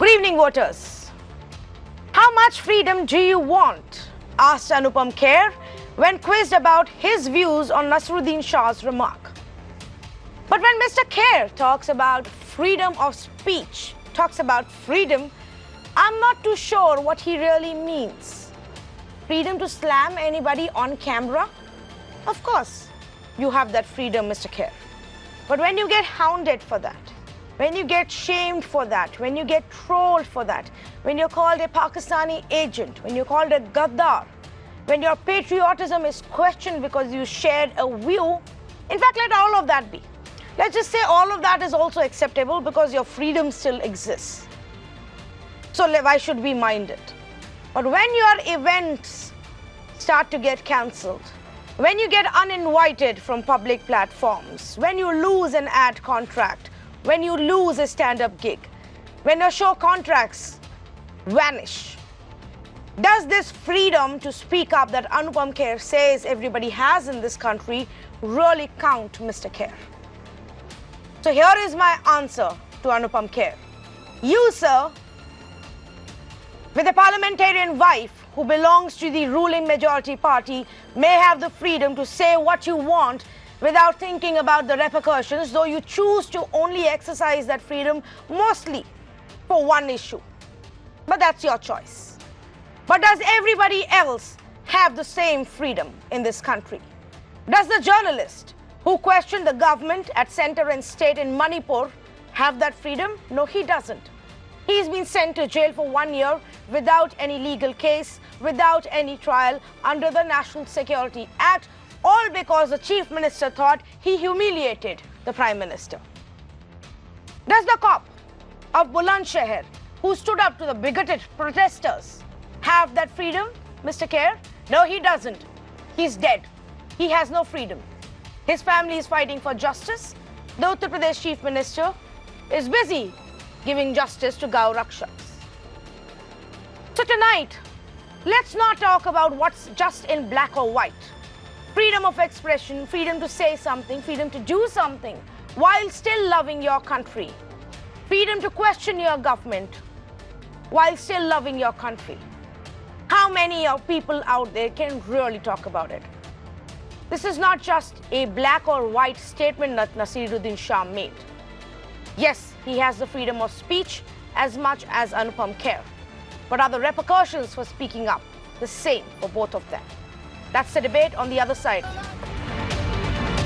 Good evening, voters. How much freedom do you want? Asked Anupam Kher when quizzed about his views on Naseeruddin Shah's remark. But when Mr. Kher talks about freedom of speech, talks about freedom, I'm not too sure what he really means. Freedom to slam anybody on camera? Of course, you have that freedom, Mr. Kher. But when you get hounded for that, when you get shamed for that, when you get trolled for that, when you're called a Pakistani agent, when you're called a Gaddar, when your patriotism is questioned because you shared a view, in fact, let all of that be. Let's just say all of that is also acceptable because your freedom still exists. So why should we mind it? But when your events start to get cancelled, when you get uninvited from public platforms, when you lose an ad contract, when you lose a stand-up gig, when your show contracts vanish, does this freedom to speak up that Anupam Kher says everybody has in this country really count, Mr. Kher? So here is my answer to Anupam Kher. You, sir, with a parliamentarian wife who belongs to the ruling majority party, may have the freedom to say what you want without thinking about the repercussions, though you choose to only exercise that freedom mostly for one issue. But that's your choice. But does everybody else have the same freedom in this country? Does the journalist who questioned the government at center and state in Manipur have that freedom? No, he doesn't. He's been sent to jail for 1 year without any legal case, without any trial under the National Security Act, all because the chief minister thought he humiliated the prime minister. Does the cop of Bulandshahr, who stood up to the bigoted protesters, have that freedom, Mr. Kher? No, he doesn't. He's dead. He has no freedom. His family is fighting for justice. The Uttar Pradesh chief minister is busy giving justice to Gau Rakshaks. So tonight, let's not talk about what's just in black or white. Freedom of expression, freedom to say something, freedom to do something while still loving your country. Freedom to question your government while still loving your country. How many of people out there can really talk about it? This is not just a black or white statement that Naseeruddin Shah made. Yes, he has the freedom of speech as much as Anupam Kher. But are the repercussions for speaking up the same for both of them? That's the debate on the other side.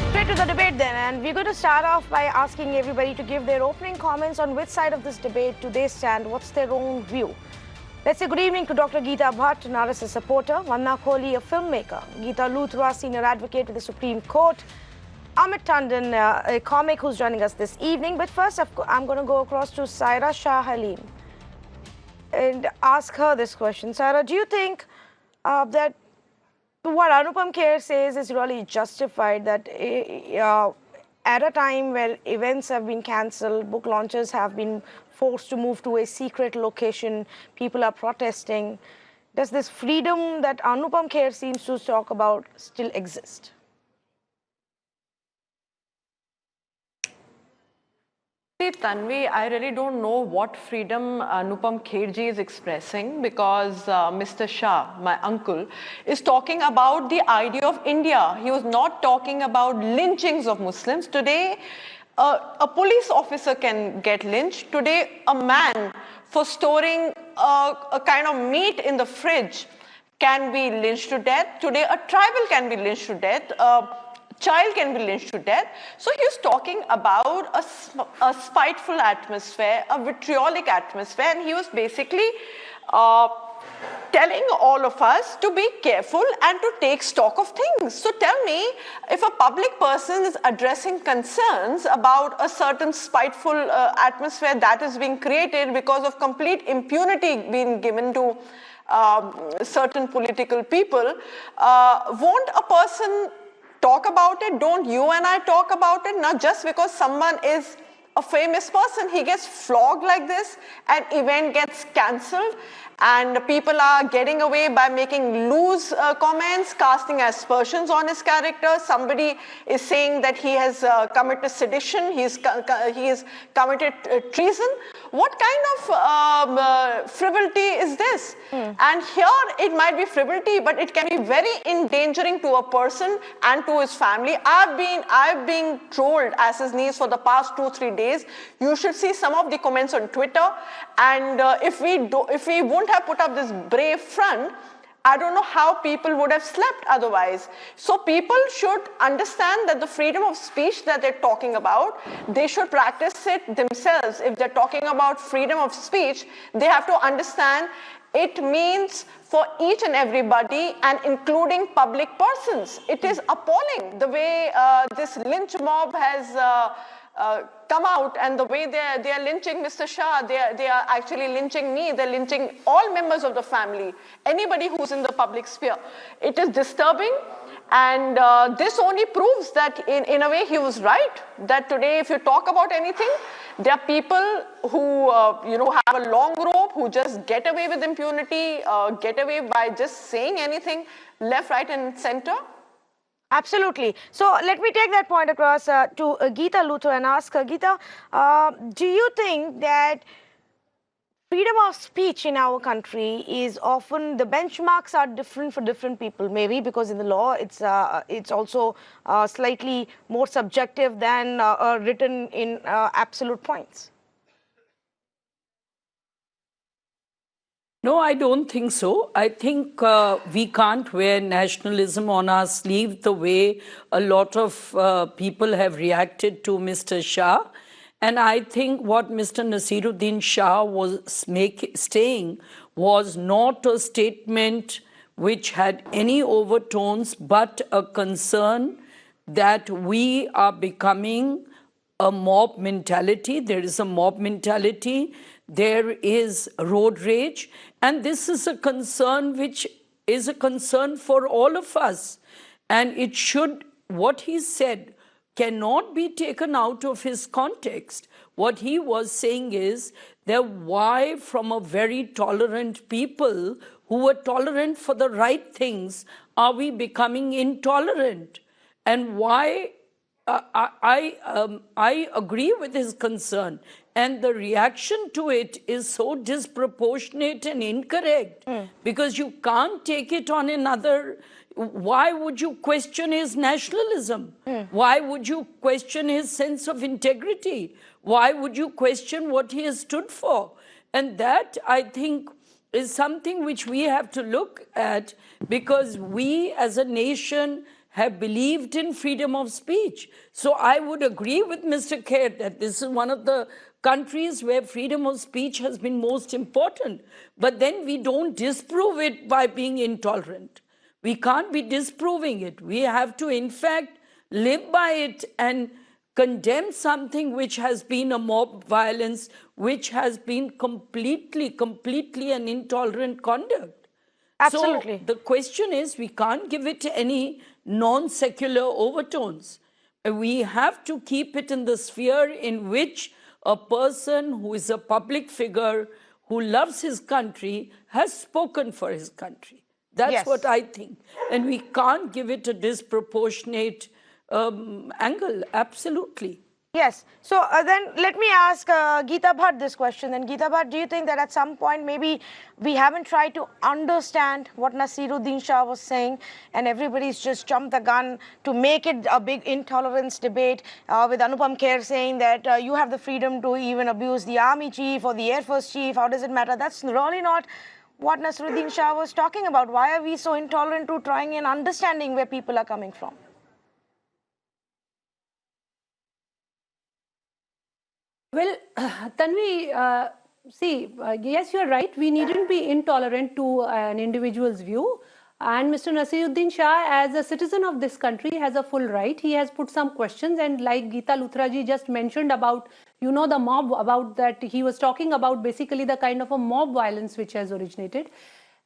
Straight to the debate then, and we're going to start off by asking everybody to give their opening comments on which side of this debate do they stand, what's their own view. Let's say good evening to Dr. Geeta Bhatt, an RSS supporter, Vanna Kohli, a filmmaker, Geeta Luthra, senior advocate to the Supreme Court, Amit Tandon, a comic who's joining us this evening. But first, I'm going to go across to Saira Shah Halim and ask her this question. Saira, do you think that what Anupam Kher says is really justified, that at a time where events have been cancelled, book launches have been forced to move to a secret location, people are protesting, does this freedom that Anupam Kher seems to talk about still exist? Tanvi, I really don't know what freedom Anupam Kherji is expressing, because Mr. Shah, my uncle, is talking about the idea of India. He was not talking about lynchings of Muslims. Today, a police officer can get lynched. Today, a man for storing a kind of meat in the fridge can be lynched to death. Today, a tribal can be lynched to death. Child can be lynched to death. So he was talking about a spiteful atmosphere, a vitriolic atmosphere, and he was basically telling all of us to be careful and to take stock of things. So tell me, if a public person is addressing concerns about a certain spiteful atmosphere that is being created because of complete impunity being given to certain political people, won't a person talk about it? Don't you and I talk about it? Not just because someone is a famous person, he gets flogged like this, an event gets cancelled, and people are getting away by making loose comments, casting aspersions on his character. Somebody is saying that he has committed sedition, he has committed treason. What kind of frivolity is this? And here it might be frivolity, but it can be very endangering to a person and to his family. I've been trolled as his niece for the past 2-3 days. You should see some of the comments on Twitter. And if we won't have put up this brave front, I don't know how people would have slept otherwise. So people should understand that the freedom of speech that they're talking about, they should practice it themselves. If they're talking about freedom of speech, they have to understand it means for each and everybody, and including public persons. It is appalling the way this lynch mob has come out, and the way they are lynching Mr. Shah. They are actually lynching me. They're lynching all members of the family, anybody who's in the public sphere. It is disturbing, and this only proves that in a way he was right, that today if you talk about anything, there are people who have a long rope, who just get away with impunity, get away by just saying anything left, right and center. Absolutely. So let me take that point across to Geeta Luther and ask her, Geeta, do you think that freedom of speech in our country is often, the benchmarks are different for different people, maybe because in the law it's also slightly more subjective than written in absolute points? No, I don't think so. I think we can't wear nationalism on our sleeve the way a lot of people have reacted to Mr. Shah. And I think what Mr. Naseeruddin Shah was saying was not a statement which had any overtones, but a concern that we are becoming a mob mentality. There is a mob mentality. There is road rage. And this is a concern which is a concern for all of us. And it should, what he said, cannot be taken out of his context. What he was saying is that why, from a very tolerant people who were tolerant for the right things, are we becoming intolerant? And why I agree with his concern, and the reaction to it is so disproportionate and incorrect because you can't take it on another. Why would you question his nationalism? Why would you question his sense of integrity? Why would you question what he has stood for? And that, I think, is something which we have to look at, because we as a nation have believed in freedom of speech. So I would agree with Mr. Kher that this is one of the countries where freedom of speech has been most important. But then we don't disprove it by being intolerant. We can't be disproving it. We have to, in fact, live by it and condemn something which has been a mob violence, which has been completely an intolerant conduct. Absolutely. So the question is, we can't give it any non-secular overtones. We have to keep it in the sphere in which a person who is a public figure, who loves his country, has spoken for his country. That's what I think. And we can't give it a disproportionate angle, absolutely. Yes. So then let me ask Geeta Bhatt this question. And Geeta Bhatt, do you think that at some point maybe we haven't tried to understand what Naseeruddin Shah was saying, and everybody's just jumped the gun to make it a big intolerance debate, with Anupam Kher saying that you have the freedom to even abuse the army chief or the air force chief. How does it matter? That's really not what Naseeruddin Shah was talking about. Why are we so intolerant to trying and understanding where people are coming from? Well, Tanvi, yes, you're right. We needn't be intolerant to an individual's view. And Mr. Naseeruddin Shah, as a citizen of this country, has a full right. He has put some questions, and like Geeta Luthra ji just mentioned about, the mob, about that he was talking about basically the kind of a mob violence which has originated.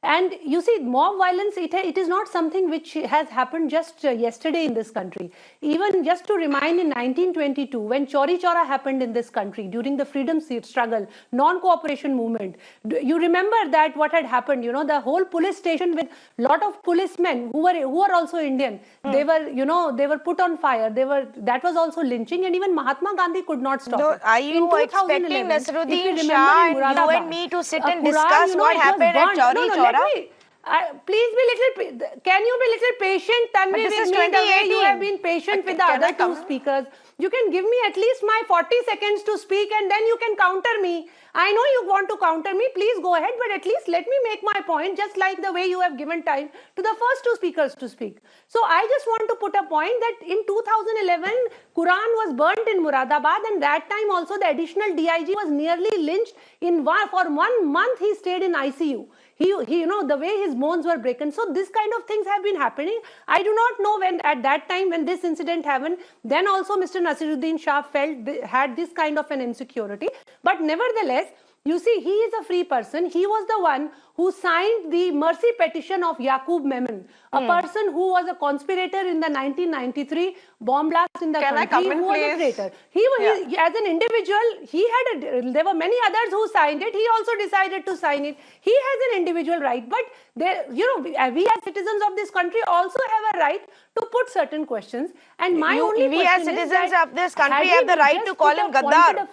And you see, mob violence, it is not something which has happened just yesterday in this country. Even just to remind, in 1922, when Chauri Chaura happened in this country during the freedom struggle, non-cooperation movement, you remember that what had happened, you know, the whole police station with lot of policemen who were also Indian, they were, you know, they were put on fire. That was also lynching, and even Mahatma Gandhi could not stop it. Are you expecting Naseeruddin Shah and you and me to sit and discuss what happened at Chauri Chaura? Please be little. Can you be little patient, Tanvi, with me the way you have been patient with the other two speakers? You can give me at least my 40 seconds to speak, and then you can counter me. I know you want to counter me. Please go ahead, but at least let me make my point, just like the way you have given time to the first two speakers to speak. So I just want to put a point that in 2011, Quran was burnt in Muradabad, and that time also the additional DIG was nearly lynched. For 1 month he stayed in ICU. He, you know, the way his bones were broken. So this kind of things have been happening. I do not know when, at that time when this incident happened, then also Mr. Naseeruddin Shah had this kind of an insecurity. But nevertheless, you see, he is a free person. He was the one who signed the mercy petition of Yaqub Memon, a person who was a conspirator in the 1993 bomb blast in the country, who was a traitor. As an individual, there were many others who signed it. He also decided to sign it. He has an individual right, but we as citizens of this country also have a right to put certain questions. And we as citizens of this country have the right to call him Gaddar.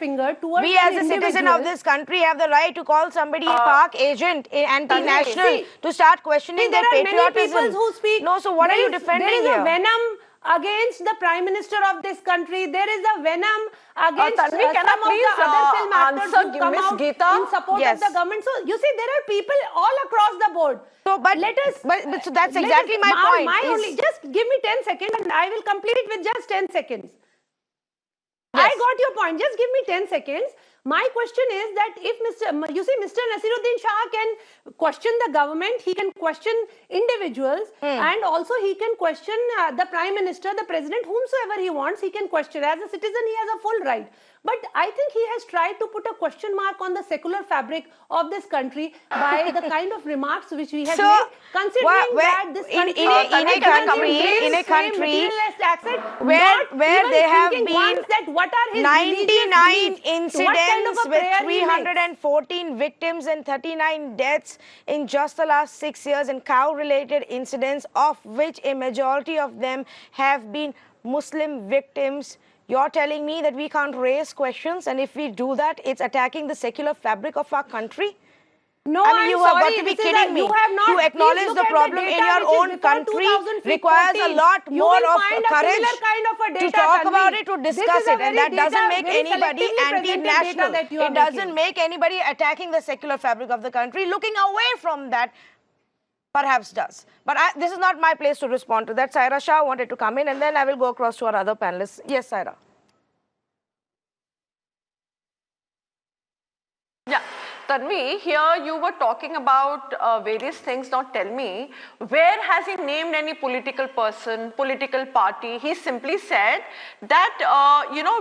We as a citizen of this country have the right to call somebody a Pak agent, anti-national, to start questioning their patriotism. There are many people who speak. No, so what are you defending here? There is a venom against the Prime Minister of this country. There is a venom against some of the other film actors who come out in support of the government. So you see, there are people all across the board. So, but so that's exactly my point. Just give me 10 seconds and I will complete with just 10 seconds. Yes. I got your point. Just give me 10 seconds. My question is that if Mr. Naseeruddin Shah can question the government, he can question individuals, and also he can question the Prime Minister, the President, whomsoever he wants, he can question. As a citizen, he has a full right. But I think he has tried to put a question mark on the secular fabric of this country by the kind of remarks which we have made, considering that this country in a country where there have been 99 incidents with 314 victims and 39 deaths in just the last 6 years, and cow-related incidents, of which a majority of them have been Muslim victims. You're telling me that we can't raise questions, and if we do that, it's attacking the secular fabric of our country? No, I mean, you have got to be kidding me. To acknowledge the problem in your own country requires a lot more of courage to talk about it, to discuss it, and that doesn't make anybody anti-national. It doesn't make anybody attacking the secular fabric of the country. Looking away from that perhaps does. But this is not my place to respond to that. Saira Shah wanted to come in, and then I will go across to our other panelists. Yes, Saira. Yeah. Tanvi, here you were talking about various things. Now tell me, where has he named any political person, political party? He simply said that,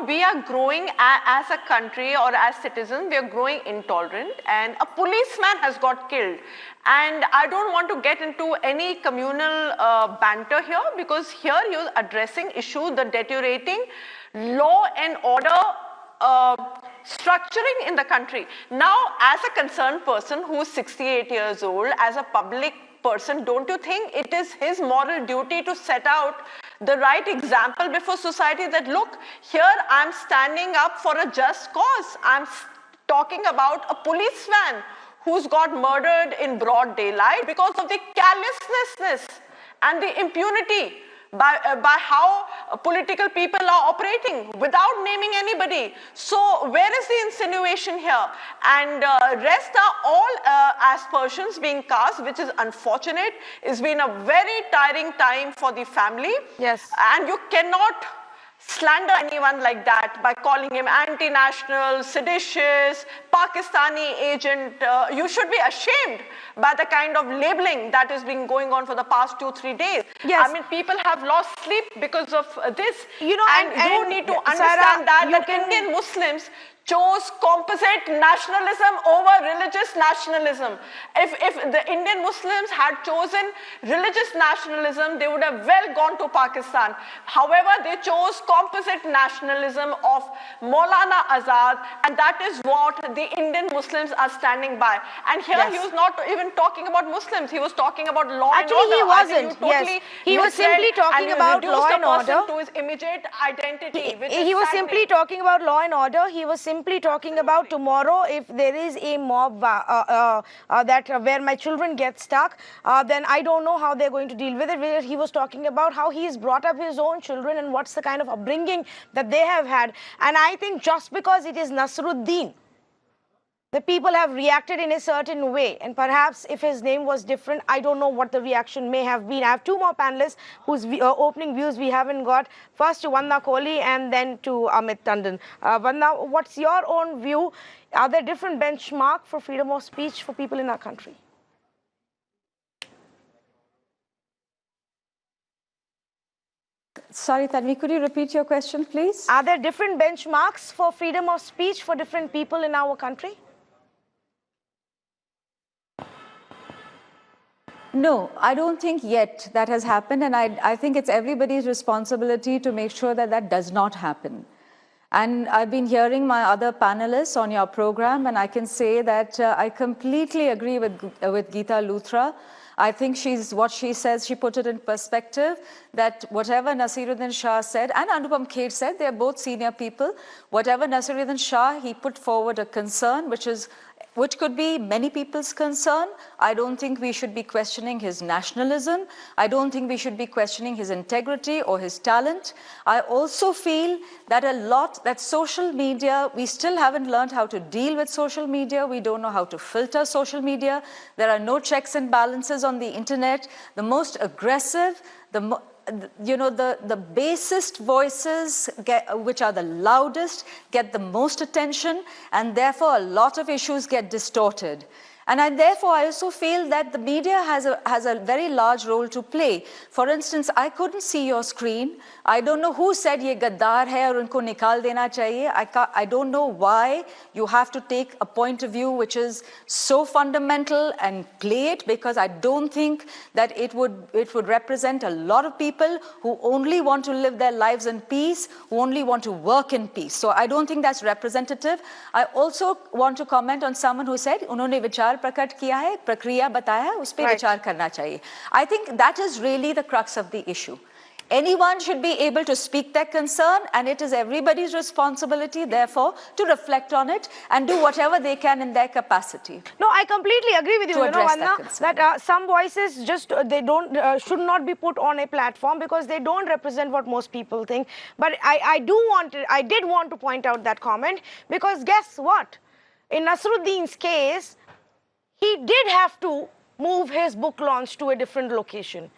we are growing as a country or as citizens, we are growing intolerant, and a policeman has got killed. And I don't want to get into any communal banter here, because here you're addressing issue, the deteriorating law and order structuring in the country. Now, as a concerned person who is 68 years old, as a public person, don't you think it is his moral duty to set out the right example before society that, look, here I'm standing up for a just cause. I'm talking about a policeman who's got murdered in broad daylight because of the carelessness and the impunity by how political people are operating without naming anybody. So where is the insinuation here? And rest are all aspersions being cast, which is unfortunate. It's been a very tiring time for the family. Yes. And you cannot slander anyone like that by calling him anti-national, seditious, Pakistani agent. You should be ashamed by the kind of labeling that has been going on for the past 2-3 days. Yes. I mean, people have lost sleep because of this. You know, and you need to understand Sarah, that Indian Muslims chose composite nationalism over religious nationalism. If the Indian Muslims had chosen religious nationalism, they would have well gone to Pakistan. However, they chose composite nationalism of Maulana Azad, and that is what the Indian Muslims are standing by. And here he was not even talking about Muslims, he was talking about law and order. Actually, he wasn't. Totally He was simply talking about law and order. To his immediate identity. He was simply talking about law and order. He was simply talking about tomorrow, if there is a mob where my children get stuck, then I don't know how they're going to deal with it. Where he was talking about how he's brought up his own children and what's the kind of upbringing that they have had. And I think just because it is Naseeruddin, the people have reacted in a certain way, and perhaps if his name was different, I don't know what the reaction may have been. I have two more panelists whose opening views we haven't got. First to Vanna Kohli and then to Amit Tandon. Vanna, what's your own view? Are there different benchmarks for freedom of speech for people in our country? Sorry, Tanvi, could you repeat your question, please? Are there different benchmarks for freedom of speech for different people in our country? No, I don't think yet that has happened, and I think it's everybody's responsibility to make sure that that does not happen. And I've been hearing my other panelists on your program, and I can say that I completely agree with Geeta Luthra. I think what she says, she put it in perspective, that whatever Naseeruddin Shah said, and Anupam Kher said, they're both senior people, whatever Naseeruddin Shah, he put forward a concern, which could be many people's concern. I don't think we should be questioning his nationalism. I don't think we should be questioning his integrity or his talent. I also feel that that social media, we still haven't learned how to deal with social media. We don't know how to filter social media. There are no checks and balances on the internet. The most aggressive, the basest voices, which are the loudest, get the most attention, and therefore a lot of issues get distorted. And therefore, I also feel that the media has a very large role to play. For instance, I couldn't see your screen. I don't know who said ye gaddar hai aur unko nikal dena chahiye. I don't know why you have to take a point of view which is so fundamental and play it, because I don't think that it would represent a lot of people who only want to live their lives in peace, who only want to work in peace. So I don't think that's representative. I also want to comment on someone who said, unhone vichar प्रकट किया है, प्रक्रिया बताया है, उस पे विचार करना चाहिए. I think that is really the crux of the issue. Anyone should be able to speak their concern, and it is everybody's responsibility, therefore, to reflect on it and do whatever they can in their capacity. No, I completely agree with you, Vanna, that some voices just, they don't, should not be put on a platform because they don't represent what most people think. But I did want to point out that comment, because guess what? In Naseeruddin's case, he did have to move his book launch to a different location.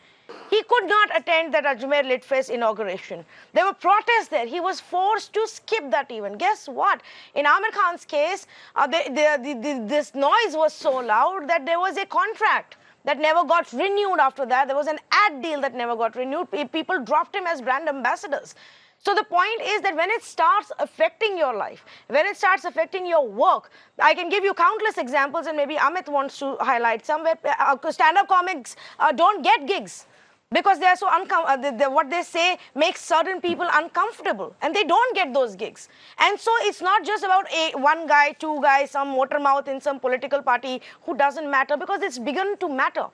He could not attend that Ajmer Lit Fest inauguration. There were protests there. He was forced to skip that event. Guess what? In Amir Khan's case, this noise was so loud that there was a contract that never got renewed after that. There was an ad deal that never got renewed. People dropped him as brand ambassadors. So the point is that when it starts affecting your life, when it starts affecting your work, I can give you countless examples, and maybe Amit wants to highlight some where stand-up comics don't get gigs because they are so what they say makes certain people uncomfortable, and they don't get those gigs. And so it's not just about one guy, two guys, some motor mouth in some political party who doesn't matter, because it's begun to matter.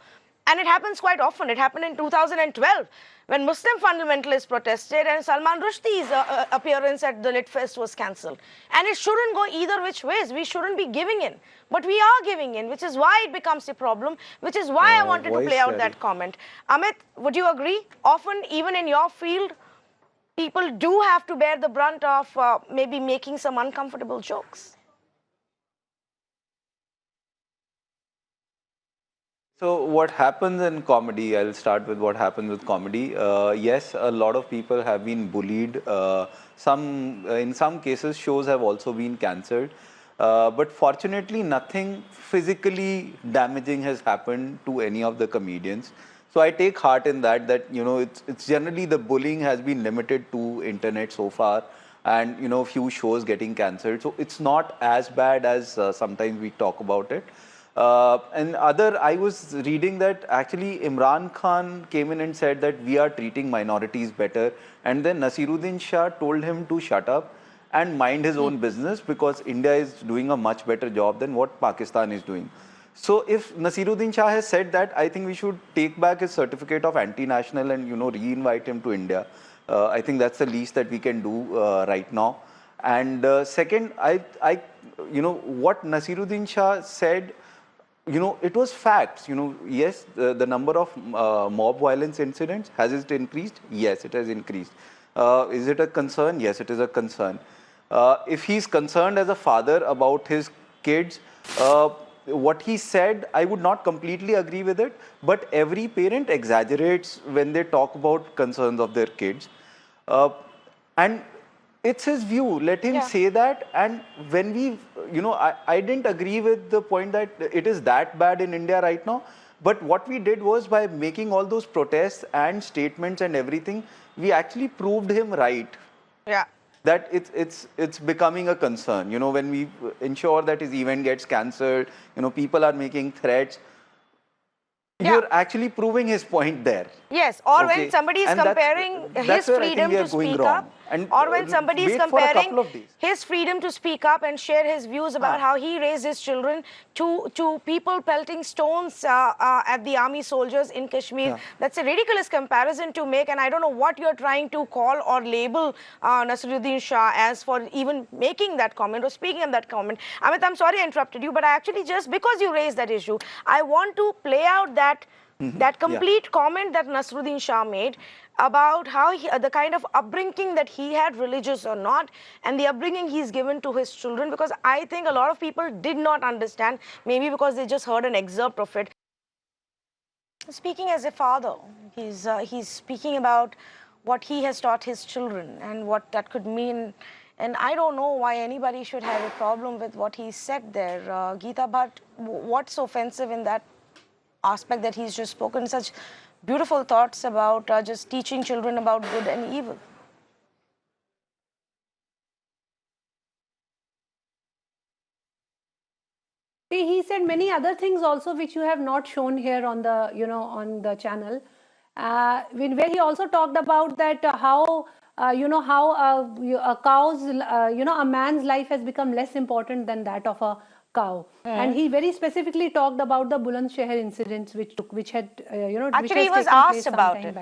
And it happens quite often. It happened in 2012 when Muslim fundamentalists protested and Salman Rushdie's appearance at the Lit Fest was cancelled. And it shouldn't go either which ways. We shouldn't be giving in. But we are giving in, which is why it becomes a problem, which is why I wanted to play out that comment. Amit, would you agree? Often, even in your field, people do have to bear the brunt of maybe making some uncomfortable jokes. So what happens in comedy, I'll start with what happens with comedy. Yes, a lot of people have been bullied. In some cases, shows have also been cancelled. But fortunately, nothing physically damaging has happened to any of the comedians. So I take heart in that, you know, it's generally the bullying has been limited to internet so far. and few shows getting cancelled. So it's not as bad as sometimes we talk about it. I was reading that actually Imran Khan came in and said that we are treating minorities better, and then Naseeruddin Shah told him to shut up and mind his own business because India is doing a much better job than what Pakistan is doing. So if Naseeruddin Shah has said that, I think we should take back his certificate of anti-national and re-invite him to India. I think that's the least that we can do right now. And second, what Naseeruddin Shah said, it was facts. Yes, the number of mob violence incidents, has it increased? Yes, it has increased. Is it a concern? Yes, it is a concern. If he's concerned as a father about his kids, what he said, I would not completely agree with it, but every parent exaggerates when they talk about concerns of their kids. And it's his view, let him say that. And when we, I didn't agree with the point that it is that bad in India right now. But what we did was, by making all those protests and statements and everything, we actually proved him right. Yeah. That it's becoming a concern. When we ensure that his event gets cancelled, people are making threats. You're actually proving his point there. Yes, or when somebody is comparing his freedom to speak up, or when somebody is comparing his freedom to speak up and share his views about how he raised his children to people pelting stones at the army soldiers in Kashmir. That's a ridiculous comparison to make, and I don't know what you're trying to call or label Naseeruddin Shah as for even making that comment or speaking of that comment. Amit, I'm sorry I interrupted you, but I actually, just because you raised that issue, I want to play out that complete comment that Naseeruddin Shah made about how the kind of upbringing that he had, religious or not, and the upbringing he's given to his children, because I think a lot of people did not understand, maybe because they just heard an excerpt of it. Speaking as a father, he's speaking about what he has taught his children and what that could mean. And I don't know why anybody should have a problem with what he said there. Geeta, but what's offensive in that aspect that he's just spoken such beautiful thoughts about just teaching children about good and evil? He said many other things also which you have not shown here on the on the channel, where he also talked about that how a cow's a man's life has become less important than that of a cow. And he very specifically talked about the Bulandshahr incidents which had actually he was asked about it.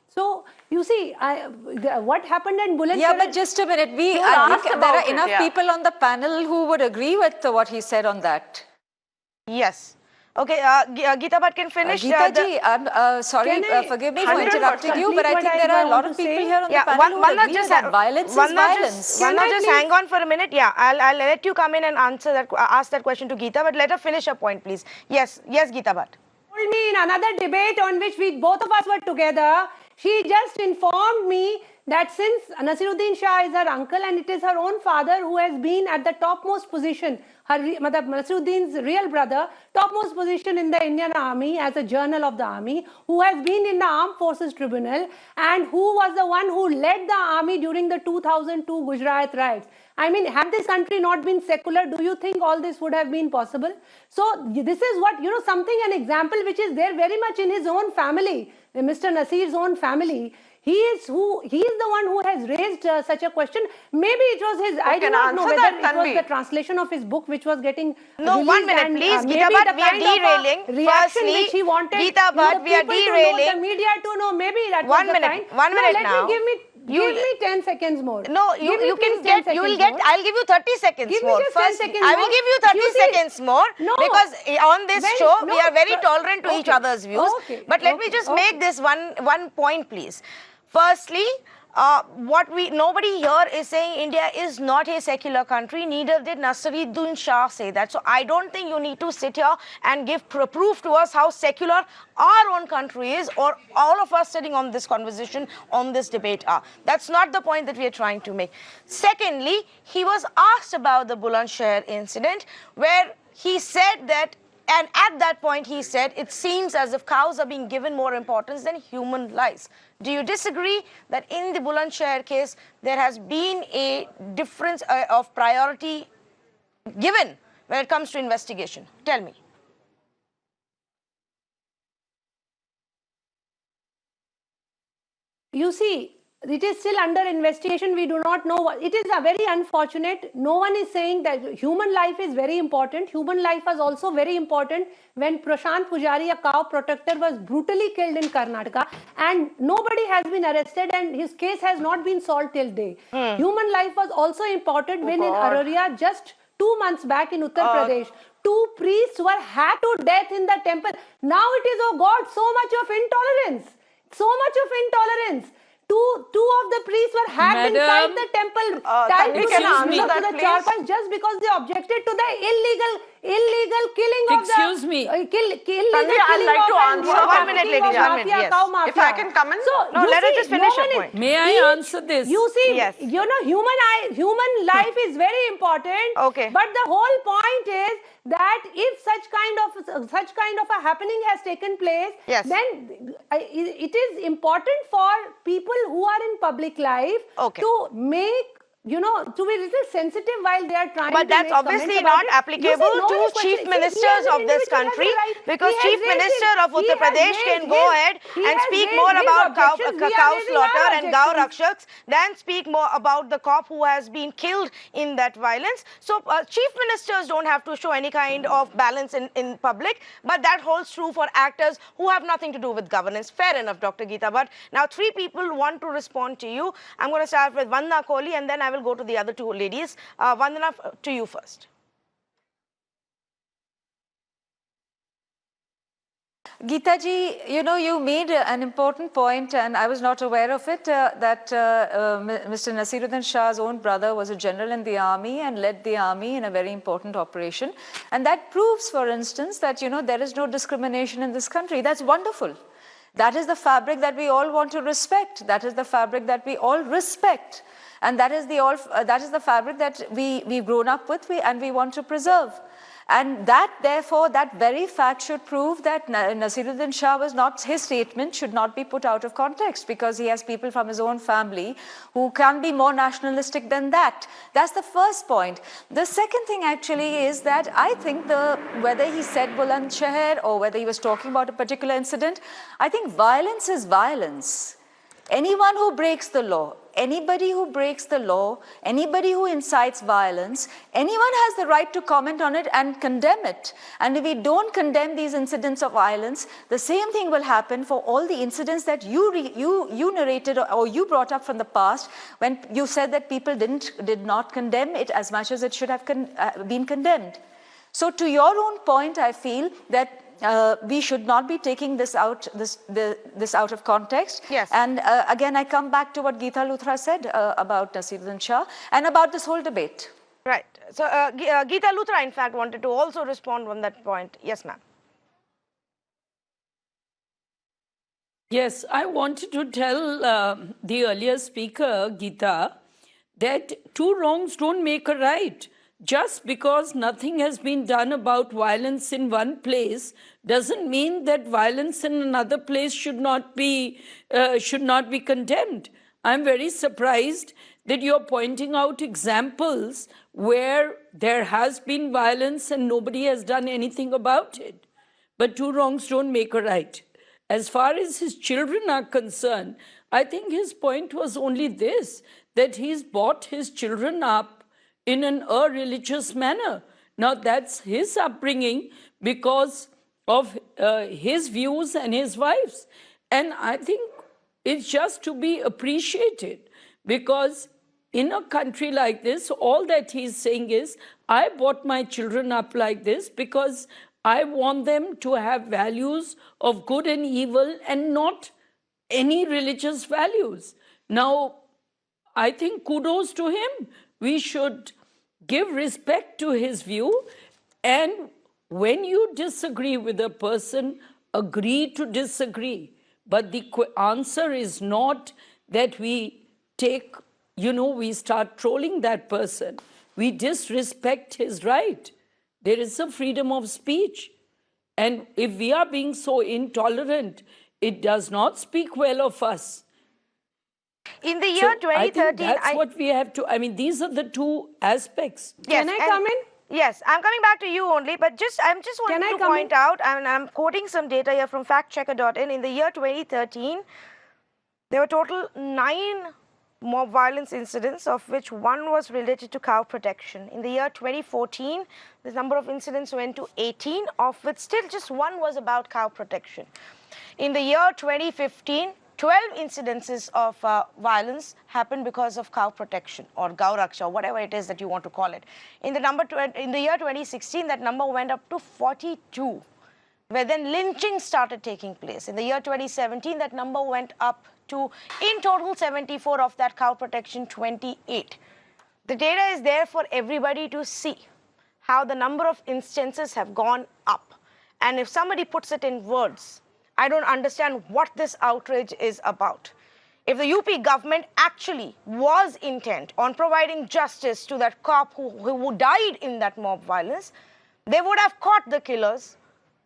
So you see, what happened at Bulandshahr. Yeah, but just a minute. There are enough people on the panel who would agree with what he said on that. Yes. Okay, Geeta Bhatt can finish. Geeta ji, I'm sorry, forgive me for interrupting you, but I think there are a lot of people here on the panel who agree that violence is violence. Vanna, just hang on for a minute. Yeah, I'll let you come in and ask that question to Geeta, but let her finish her point, please. Yes, Geeta Bhatt. Told me in another debate on which both of us were together, she just informed me that since Naseeruddin Shah is her uncle and it is her own father who has been at the topmost position, Naseeruddin's real brother, topmost position in the Indian Army as a Journal of the Army, who has been in the Armed Forces Tribunal and who was the one who led the army during the 2002 Gujarat riots. I mean, had this country not been secular, do you think all this would have been possible? So this is what, an example which is there very much in his own family, Mr. Nasir's own family. He is the one who has raised such a question. Maybe it was his, I do not know whether it was the translation of his book which was getting No, 1 minute please, Geeta Bhatt, we are derailing. Reaction which he wanted Geeta Bhatt, we are derailing. The media to know, maybe that 1 minute, 1 minute now. Give me 10 seconds more. No, I'll give you 30 seconds more. First, I will give you 30 seconds more because on this show, we are very tolerant to each other's views. But let me just make this one point, please. Firstly, nobody here is saying India is not a secular country, neither did Naseeruddin Shah say that. So I don't think you need to sit here and give proof to us how secular our own country is, or all of us sitting on this conversation, on this debate are. That's not the point that we are trying to make. Secondly, he was asked about the Bulandshahr incident, where he said that And at that point, he said, it seems as if cows are being given more importance than human lives. Do you disagree that in the Bulandshahr case, there has been a difference of priority given when it comes to investigation? Tell me. You see, it is still under investigation. We do not know what. It is a very unfortunate. No one is saying that human life is very important. Human life was also very important when Prashant Pujari, a cow protector, was brutally killed in Karnataka, and nobody has been arrested, and his case has not been solved till date. Human life was also important when in Araria, just 2 months back in Uttar Pradesh, 2 priests were hacked to death in the temple. Now it is, oh God, so much of intolerance. So much of intolerance. Two of the priests were hacked inside the temple, tied to the charpas just because they objected to the illegal killing of the... Excuse me. Tanvi, I'd like to answer. 1 minute, ladies, 1 minute, yes. If I can come in? So, no, let her just finish her point. May I answer this? You see, yes. you know, human life is very important. Okay. But the whole point is that if such kind of a happening has taken place, yes, then it is important for people who are in public life to make, you know, to be a little sensitive while they are trying but to that's make obviously comments about not it. applicable You see, to nobody chief questions- ministers he as an of this individual has country, the right. because He has chief raised minister his- of he Uttar has Pradesh raised can his- go ahead he and has speak raised more his about cow objections. We are raising our slaughter and cow objections. rakshaks than speak more about the cop who has been killed in that violence. So chief ministers don't have to show any kind of balance in public, but that holds true for actors who have nothing to do with governance. Fair enough, Dr. Geeta. But now 3 people want to respond to you. I'm going to start with Vandana Kohli, and then I will go to the other 2 ladies. Vandana, to you first. Geeta ji, you know, you made an important point, and I was not aware of it, that Mr. Naseeruddin Shah's own brother was a general in the army and led the army in a very important operation. And that proves, for instance, that, you know, there is no discrimination in this country. That's wonderful. That is the fabric that we all want to respect. That is the fabric that we all respect. And that is the fabric that we've grown up with and we want to preserve. And that, therefore, that very fact should prove that Naseeruddin Shah was not, his statement should not be put out of context, because he has people from his own family who can be more nationalistic than that. That's the first point. The second thing actually is that I think whether he said Bulandshahr or whether he was talking about a particular incident, I think violence is violence. Anyone who breaks the law, anybody who breaks the law, anybody who incites violence, anyone has the right to comment on it and condemn it. And if we don't condemn these incidents of violence, the same thing will happen for all the incidents that you narrated or you brought up from the past, when you said that people did not condemn it as much as it should have been condemned. So to your own point, I feel that we should not be taking this out of context. Yes. And again, I come back to what Geeta Luthra said about Naseeruddin Shah and about this whole debate. Right. So Geeta Luthra, in fact, wanted to also respond on that point. Yes, ma'am. Yes, I wanted to tell the earlier speaker, Geeta, that 2 wrongs don't make a right. Just because nothing has been done about violence in one place doesn't mean that violence in another place should not be condemned. I'm very surprised that you're pointing out examples where there has been violence and nobody has done anything about it. But 2 wrongs don't make a right. As far as his children are concerned, I think his point was only this, that he's brought his children up in an irreligious manner. Now, that's his upbringing because of his views and his wife's. And I think it's just to be appreciated, because in a country like this, all that he's saying is, I brought my children up like this because I want them to have values of good and evil and not any religious values. Now, I think kudos to him. We should give respect to his view, and when you disagree with a person, agree to disagree. But the answer is not that we take, we start trolling that person. We disrespect his right. There is a freedom of speech. And if we are being so intolerant, it does not speak well of us. In the year So I 2013, think that's what we have to, I mean, these are the two aspects. Yes, Can I come in? Yes, I'm coming back to you only, but I'm just wanting to point out, and I'm quoting some data here from factchecker.in. In the year 2013, there were total 9 mob violence incidents, of which 1 was related to cow protection. In the year 2014, the number of incidents went to 18, of which still just 1 was about cow protection. In the year 2015, 12 incidences of violence happened because of cow protection or Gauraksha, whatever it is that you want to call it. In the year 2016, that number went up to 42, where then lynching started taking place. In the year 2017, that number went up to, in total, 74, of that cow protection, 28. The data is there for everybody to see how the number of instances have gone up. And if somebody puts it in words, I don't understand what this outrage is about. If the UP government actually was intent on providing justice to that cop who died in that mob violence, they would have caught the killers.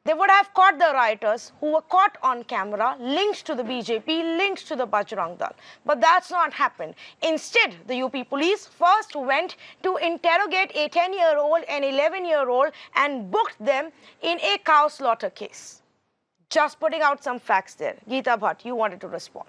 They would have caught the rioters who were caught on camera, linked to the BJP, linked to the Bajrang Dal. But that's not happened. Instead, the UP police first went to interrogate a 10-year-old and 11-year-old and booked them in a cow slaughter case. Just putting out some facts there. Geeta Bhatt, you wanted to respond.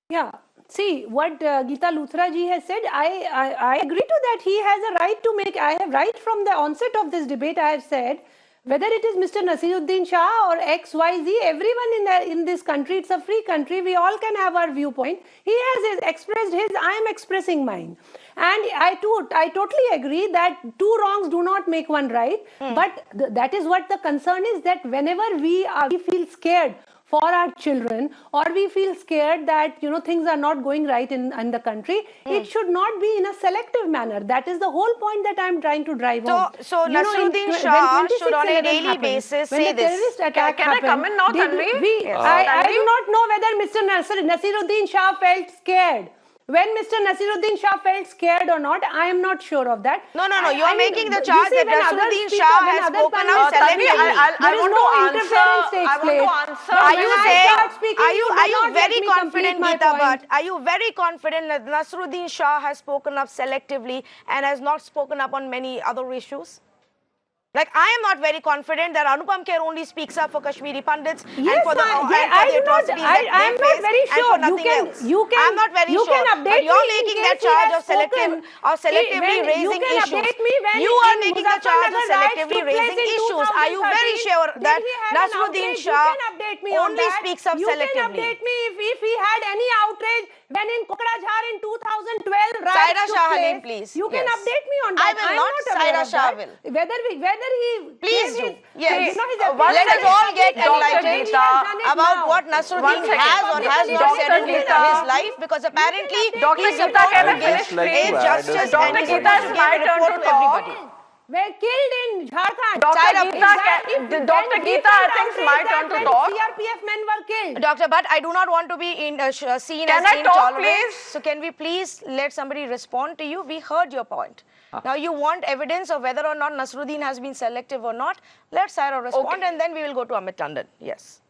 Yeah. See, what Geeta Luthra ji has said, I agree to that. He has a right to make, I have right from the onset of this debate, I have said, whether it is Mr. Naseeruddin Shah or XYZ, everyone in this country, it's a free country, we all can have our viewpoint. He has expressed his, I am expressing mine. And I totally agree that 2 wrongs do not make 1 right. But that is what the concern is, that whenever we feel scared for our children, or we feel scared that things are not going right in the country, it should not be in a selective manner. That is the whole point that I am trying to drive home. So Naseeruddin Shah should on a daily basis say this. Can I come in now, Tanvi? I do not know whether Mr. Naseeruddin Shah felt scared. When Mr. Naseeruddin Shah felt scared or not, I am not sure of that. No. You are making the charge that Naseeruddin Shah has spoken out selectively. There is no interference takes place. Are you saying? Are you very confident, Geeta Bhatt? Are you very confident that Naseeruddin Shah has spoken up selectively and has not spoken up on many other issues? Like, I am not very confident that Anupam Kher only speaks up for Kashmiri Pundits and for the atrocities that they face and for nothing else. I'm not very sure. But you're making that charge of selectively raising issues. You are making the charge of selectively raising issues. Are you very sure that Naseeruddin Shah only speaks up selectively? You can update me if he had any outrage when in Kokrajhar in 2012 riots Saira took Shah place. Halim, please. You can update me on that. I will not. Saira Shah will. Whether he please do. Yes. Let us all get enlightened about what Naseeruddin has or has not said in his life, because apparently he's supposed to give justice and he's supposed to give a report to everybody. Were killed in Jharkhand. Dr. Geeta, I think it's my turn to talk. CRPF men were killed. Dr. Bhatt, I do not want to be seen Can as I talk, please? So can we please let somebody respond to you? We heard your point. Now you want evidence of whether or not Naseeruddin has been selective or not. Let Saira respond, and then we will go to Amit Tandon. Yes.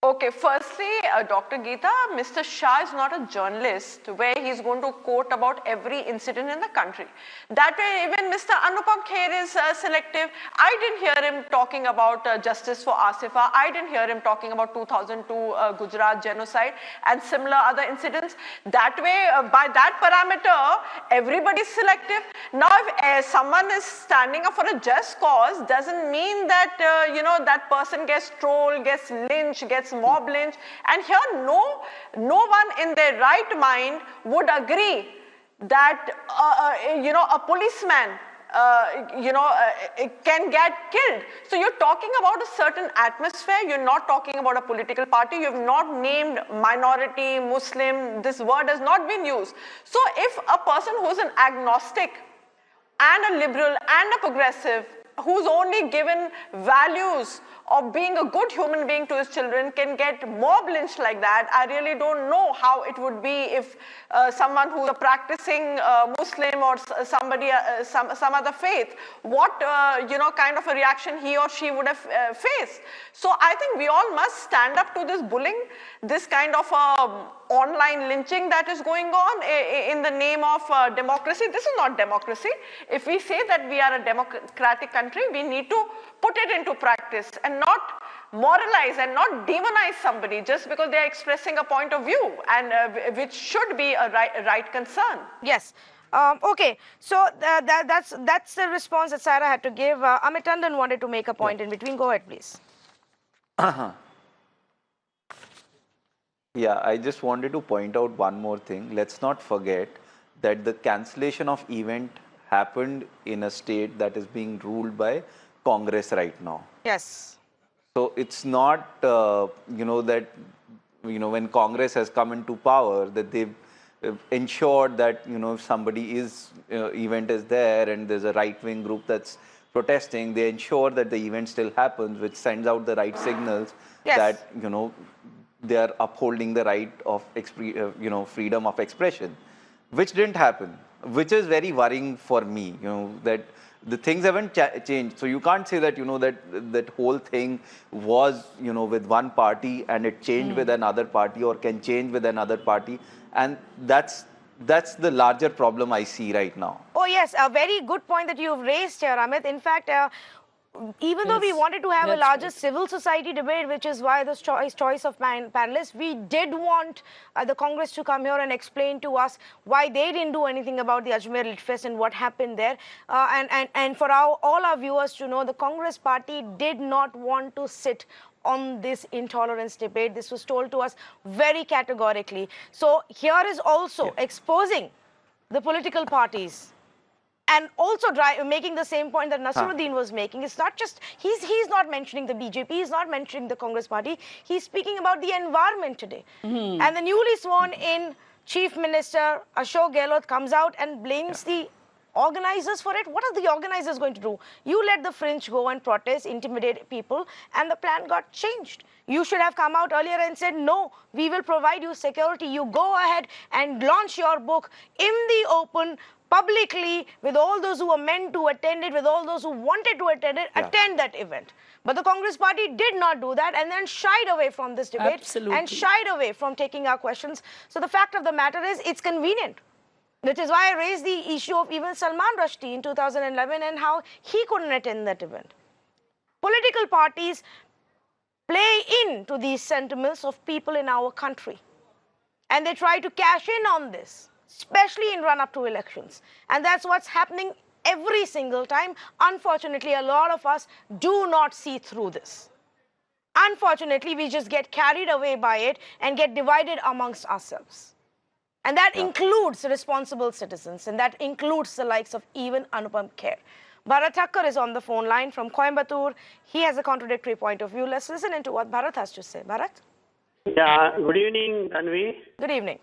Okay, firstly, Dr. Geeta, Mr. Shah is not a journalist where he's going to quote about every incident in the country. That way, even Mr. Anupam Kher is selective. I didn't hear him talking about justice for Asifa. I didn't hear him talking about 2002 Gujarat genocide and similar other incidents. That way, by that parameter, everybody is selective. Now, if someone is standing up for a just cause, doesn't mean that, that person gets trolled, gets lynched, gets mob lynch, and here no one in their right mind would agree that a policeman can get killed. So you're talking about a certain atmosphere. You're not talking about a political party. You have not named minority, Muslim. This word has not been used. So if a person who's an agnostic and a liberal and a progressive who's only given values of being a good human being to his children can get mob lynched like that. I really don't know how it would be if someone who's a practicing Muslim or somebody, some other faith, what kind of a reaction he or she would have faced. So I think we all must stand up to this bullying, this kind of online lynching that is going on in the name of democracy. This is not democracy. If we say that we are a democratic country, we need to put it into practice and not moralize and not demonize somebody just because they are expressing a point of view, and which should be a right concern. Yes. Okay, so that's the response that Sarah had to give. Amit Tandon wanted to make a point in between. Go ahead, please. Yeah, I just wanted to point out one more thing. Let's not forget that the cancellation of event happened in a state that is being ruled by Congress right now. Yes. So it's not, that, when Congress has come into power, that they've ensured that, if somebody event is there and there's a right-wing group that's protesting, they ensure that the event still happens, which sends out the right signals that, they are upholding the right of, freedom of expression, which didn't happen, which is very worrying for me, that the things haven't changed. So you can't say that, that whole thing was, with one party and it changed with another party or can change with another party. And that's the larger problem I see right now. Oh, yes, a very good point that you've raised here, Amit. In fact, even though we wanted to have a larger civil society debate, which is why the choice of panelists, we did want the Congress to come here and explain to us why they didn't do anything about the Ajmer Lit Fest and what happened there. And for all our viewers to know, the Congress party did not want to sit on this intolerance debate. This was told to us very categorically. So here is also exposing the political parties and also making the same point that Naseeruddin was making. It's not just, he's not mentioning the BJP, he's not mentioning the Congress party, he's speaking about the environment today. And the newly sworn in Chief Minister Ashok Gehlot comes out and blames the organizers for it. What are the organizers going to do? You let the fringe go and protest, intimidate people, and the plan got changed. You should have come out earlier and said, no, we will provide you security. You go ahead and launch your book in the open, publicly, with all those who were meant to attend it, with all those who wanted to attend it, attend that event. But the Congress party did not do that and then shied away from this debate and shied away from taking our questions. So the fact of the matter is, it's convenient. Which is why I raised the issue of even Salman Rushdie in 2011 and how he couldn't attend that event. Political parties play into these sentiments of people in our country. And they try to cash in on this, especially in run-up to elections. And that's what's happening every single time. Unfortunately, a lot of us do not see through this. Unfortunately, we just get carried away by it and get divided amongst ourselves. And that includes responsible citizens, and that includes the likes of even Anupam Kher. Bharat Thakkar is on the phone line from Coimbatore. He has a contradictory point of view. Let's listen into what Bharat has to say. Bharat? Yeah, good evening, Tanvi. Good evening.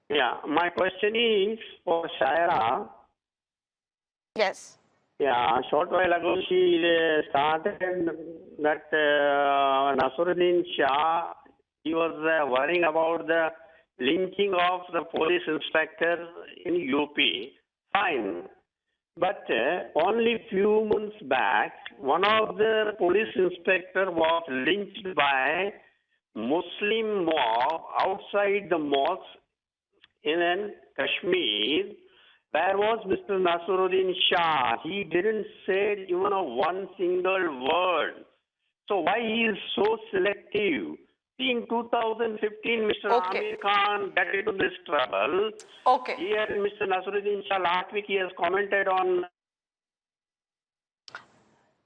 Yeah, my question is for Shaira. Yes. Yeah, a short while ago she started that Naseeruddin Shah, he was worrying about the lynching of the police inspector in UP. Fine. But only few months back, one of the police inspector was lynched by Muslim mob outside the mosque in Kashmir. Where was Mr. Naseeruddin Shah? He didn't say even one single word. So why he is so selective? See, in 2015, Mr. Amir Khan got into this trouble. Here, Mr. Naseeruddin Shah, last week, he has commented on.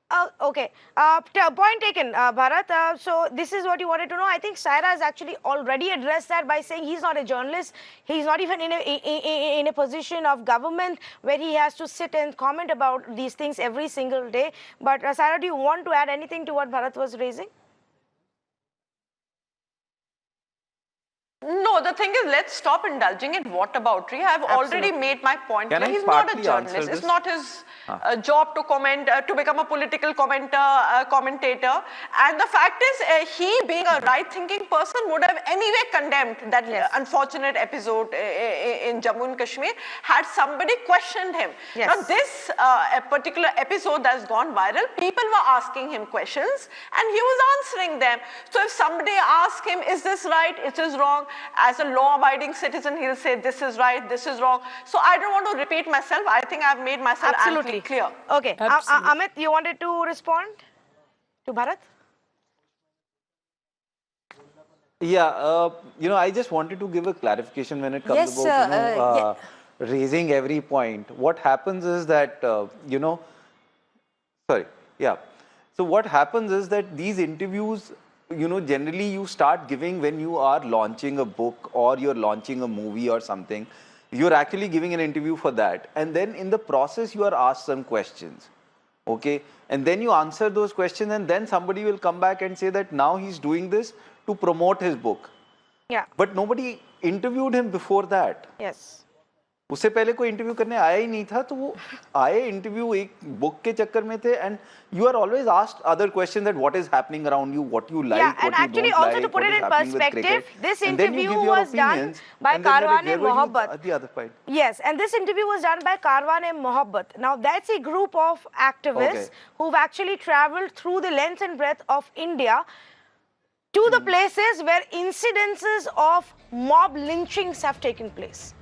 Point taken, Bharat. So this is what you wanted to know. I think Saira has actually already addressed that by saying he's not a journalist. He's not even in a position of government where he has to sit and comment about these things every single day. But Saira, do you want to add anything to what Bharat was raising? No, the thing is, let's stop indulging in whataboutery. I have already made my point. Can I He's not a partly answer journalist. It's this? not his job to comment, to become a political commentator. And the fact is, he being a right-thinking person would have anyway condemned that unfortunate episode in Jammu and Kashmir had somebody questioned him. Now, this particular episode that's gone viral, people were asking him questions and he was answering them. So if somebody asked him, is this right, it is wrong, as a law-abiding citizen, he'll say this is right, this is wrong. So I don't want to repeat myself. I think I've made myself amply clear. Okay. Amit, you wanted to respond to Bharat? Yeah, I just wanted to give a clarification when it comes about raising every point. What happens is that, So what happens is that these interviews, generally you start giving when you are launching a book or you're launching a movie or something. You're actually giving an interview for that. And then in the process, you are asked some questions. Okay? And then you answer those questions and then somebody will come back and say that now he's doing this to promote his book. Yeah. But nobody interviewed him before that. Yes. उससे पहले कोई interview करने आया ही नहीं था तो वो आए इंटरव्यू एक बुक के चक्कर में थे and you are always asked other questions that what is happening around you, what you like, what you don't also like, to put what it is in happening with perspective, cricket. this And then you interview give your was done opinions, by and then they're like, Karwan-e where were you Mohabbat. at the other point? Yes, and this interview was done by Karwan-e Mohabbat. Now that's a group of activists who've actually traveled through the length and breadth of India to the places where incidences of mob lynchings have taken place.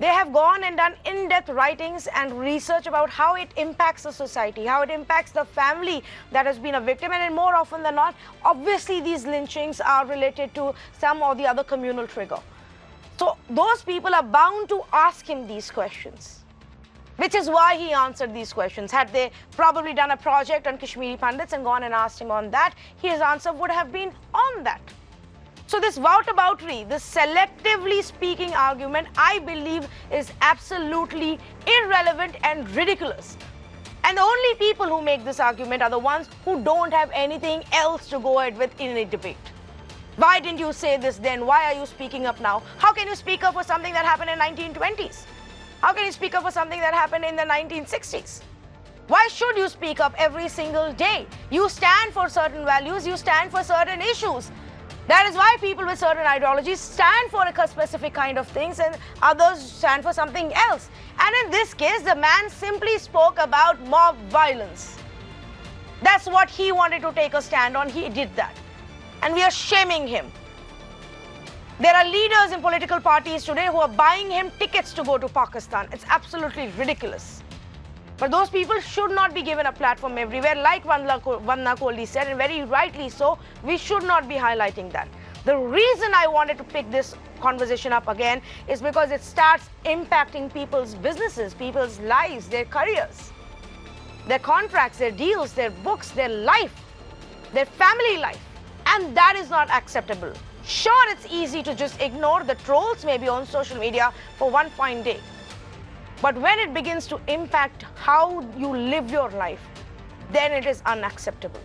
They have gone and done in-depth writings and research about how it impacts the society, how it impacts the family that has been a victim, and more often than not, obviously these lynchings are related to some or the other communal trigger. So those people are bound to ask him these questions, which is why he answered these questions. Had they probably done a project on Kashmiri Pandits and gone and asked him on that, his answer would have been on that. So this whataboutery, this selectively speaking argument, I believe is absolutely irrelevant and ridiculous. And the only people who make this argument are the ones who don't have anything else to go ahead with in a debate. Why didn't you say this then? Why are you speaking up now? How can you speak up for something that happened in 1920s? How can you speak up for something that happened in the 1960s? Why should you speak up every single day? You stand for certain values, you stand for certain issues. That is why people with certain ideologies stand for a specific kind of things and others stand for something else. And in this case, the man simply spoke about mob violence. That's what he wanted to take a stand on. He did that. And we are shaming him. There are leaders in political parties today who are buying him tickets to go to Pakistan. It's absolutely ridiculous. But those people should not be given a platform everywhere. Like Vandana Kohli said, and very rightly so, we should not be highlighting that. The reason I wanted to pick this conversation up again is because it starts impacting people's businesses, people's lives, their careers, their contracts, their deals, their books, their life, their family life. And that is not acceptable. Sure, it's easy to just ignore the trolls maybe on social media for one fine day. But when it begins to impact how you live your life, then it is unacceptable.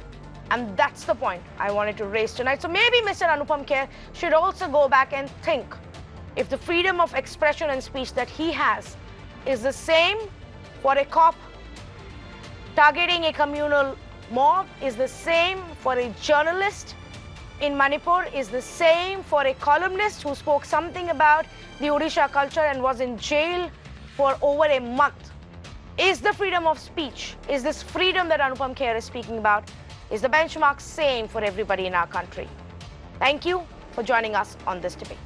And that's the point I wanted to raise tonight. So maybe Mr. Anupam Kher should also go back and think if the freedom of expression and speech that he has is the same for a cop targeting a communal mob, is the same for a journalist in Manipur, is the same for a columnist who spoke something about the Odisha culture and was in jail for over a month. Is the freedom of speech, is this freedom that Anupam Kher is speaking about, is the benchmark same for everybody in our country? Thank you for joining us on this debate.